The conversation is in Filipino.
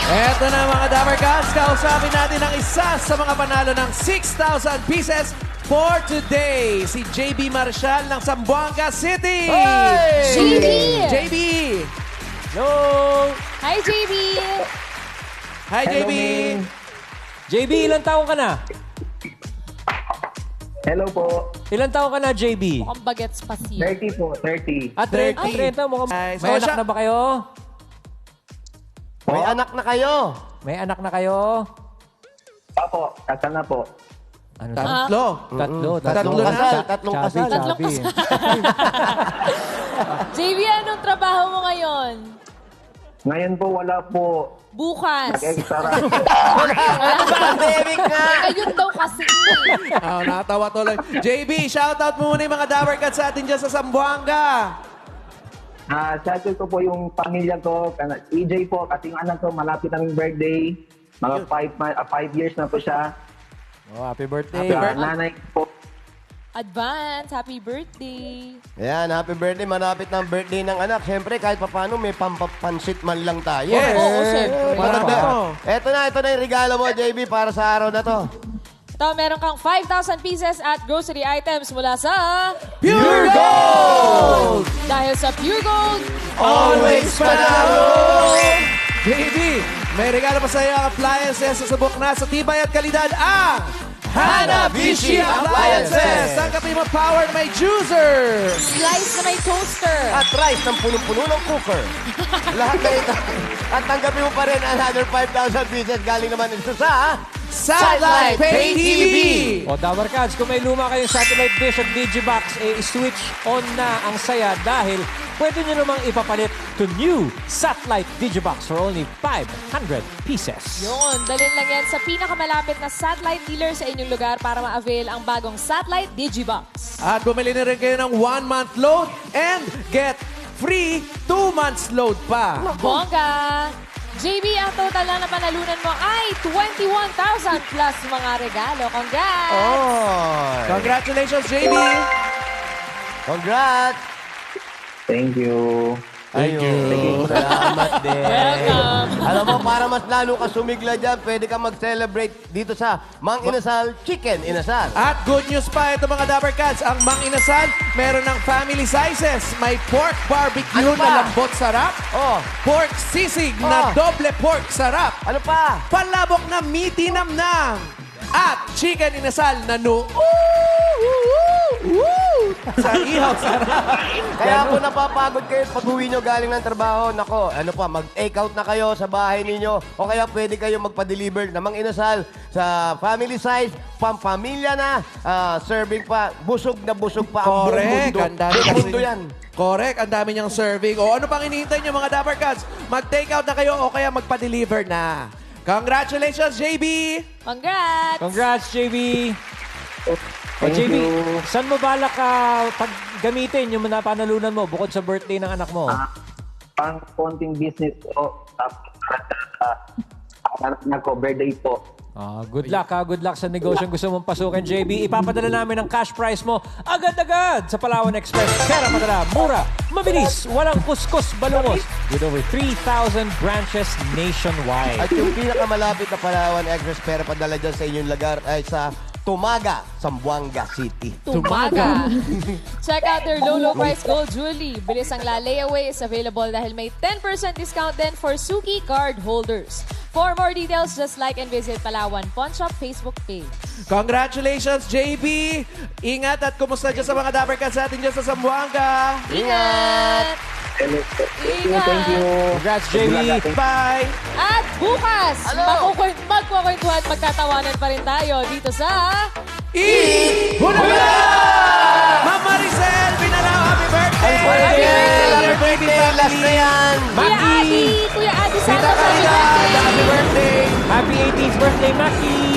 Eto na mga Dapper Cats, kausapin natin ang isa sa mga panalo ng 6,000 pieces for today. Si JB Marcial ng Zamboanga City. JB! JB! Hello! Hi, JB! Hi, JB! JB, ilang taong ka na? Hello po. Ilang taong ka na, JB? Mukhang bagets pa siya. 30 po, 30. At 30. Mukhang Ay, may so anak siya- na ba kayo? May anak na kayo. May anak na kayo? Opo, kasal na po. Ano Tatlo. Tatlo. Tatlo na. Tatlong Chubby, kasal. Tatlong chubby. JB, anong trabaho mo ngayon? Ngayon po, wala po. Bukas. Nag-extra. Pandemic nga. Ayun daw kasi. Oh, nakatawa tuloy. JB, shoutout mo muna yung mga Dapper Cats sa atin dyan sa Zamboanga. Shoutout ko po yung pamilya ko. EJ po, kasi yung anak ko, malapit ang birthday. Mga 5 years na po siya. Oh, happy birthday. Nanay ko po. Advance, happy birthday. Ayan, happy birthday. Malapit ng birthday ng anak. Siyempre, kahit paano may pampapansit man lang tayo. Yes. Oo, syempre. Maganda. Wow. Ito na yung regalo mo, JB, para sa araw na to. Ito, meron kang 5,000 pieces at grocery items mula sa Pure Gold! Dahil sa Pure Gold, Always panalo! JB, may regalo pa sa iyo ang appliances sa subok na sa tibay at kalidad ang Hanabishi Appliances! Tanggapin mo power na may juicer! slice na may toaster. At rice ng punong-puno ng cooker. Lahat na ito. At tanggapin mo pa rin another 5,000 pieces galing naman ito sa Satellite Pay TV! O, Dapper Cats, kung may luma kayong satellite dish at Digibox, switch on na ang saya dahil pwede nyo namang ipapalit to new Satellite Digibox for only 500 pieces. Yun, dalhin lang yan sa pinakamalapit na satellite dealer sa inyong lugar para ma-avail ang bagong Satellite Digibox. At bumili na rin kayo ng 1-month load and get free 2 months load pa. Bongga! JB, ang total na napanalunan mo ay 21,000 plus mga regalo. Congrats! Oh! Congratulations, JB! Congrats! Thank you. Ayun. Salamat din. Welcome. Alam mo, para mas lalo ka sumigla dyan, pwede ka mag-celebrate dito sa Mang Inasal Chicken Inasal. At good news pa ito mga Dapper Cats, ang Mang Inasal meron ng family sizes. May pork barbecue Ano pa? na lambot sarap, Oh, pork sisig na Oh. doble pork sarap, ano pa? palabok na meaty namnam, at chicken inasal na sa ihaw sarap. Kaya kung napapagod kayo pag uwi nyo galing ng trabaho, nako, ano pa, mag-take out na kayo sa bahay ninyo o kaya pwede kayo magpa-deliver na Mang Inasal sa family size, pampamilya na, serving pa, busog na busog pa ang buong Correct. mundo. Ang dami Buong kasi. mundo yan. Correct. Ang dami niyang serving. O ano pang hinihintay niyo mga Dapper Cats? Mag-take out na kayo o kaya magpa-deliver na. Congratulations, JB! Congrats! Congrats, JB! O, Thank JB, you. saan mo balak paggamitin yung napanalunan mo bukod sa birthday ng anak mo? Pang konting business po. Tapos, anak niya ko, birthday po. Good luck Good luck sa negosyong gusto mong pasukin, JB. Ipapadala namin ang cash prize mo agad-agad sa Palawan Express. Pera padala, mura, mabilis, walang kuskus balungos. With over 3,000 branches nationwide. At yung pinakamalapit na Palawan Express pera padala dyan sa inyong lugar ay sa Tumaga, Zamboanga City. Tumaga. Check out their low price gold jewelry. Bilis ang layaway is available dahil may 10% discount din for Suki card holders. For more details, just like and visit Palawan Pawn Shop Facebook page. Congratulations, JB! Ingat at kumusta dyan sa mga Dapper Cats natin dyan sa Zamboanga. Ingat! Ingat! Thank you. Congrats, JB. Bye! At bukas, magkukwentuhan at magtatawanan pa rin tayo dito sa... Hunabala! Ma'am Maricel, Binalao, happy birthday! Happy birthday! Last na yan! Kuya Adi! Kuya Adi, sana Tita happy Caridad, happy birthday! birthday! Happy 18th birthday, Maki!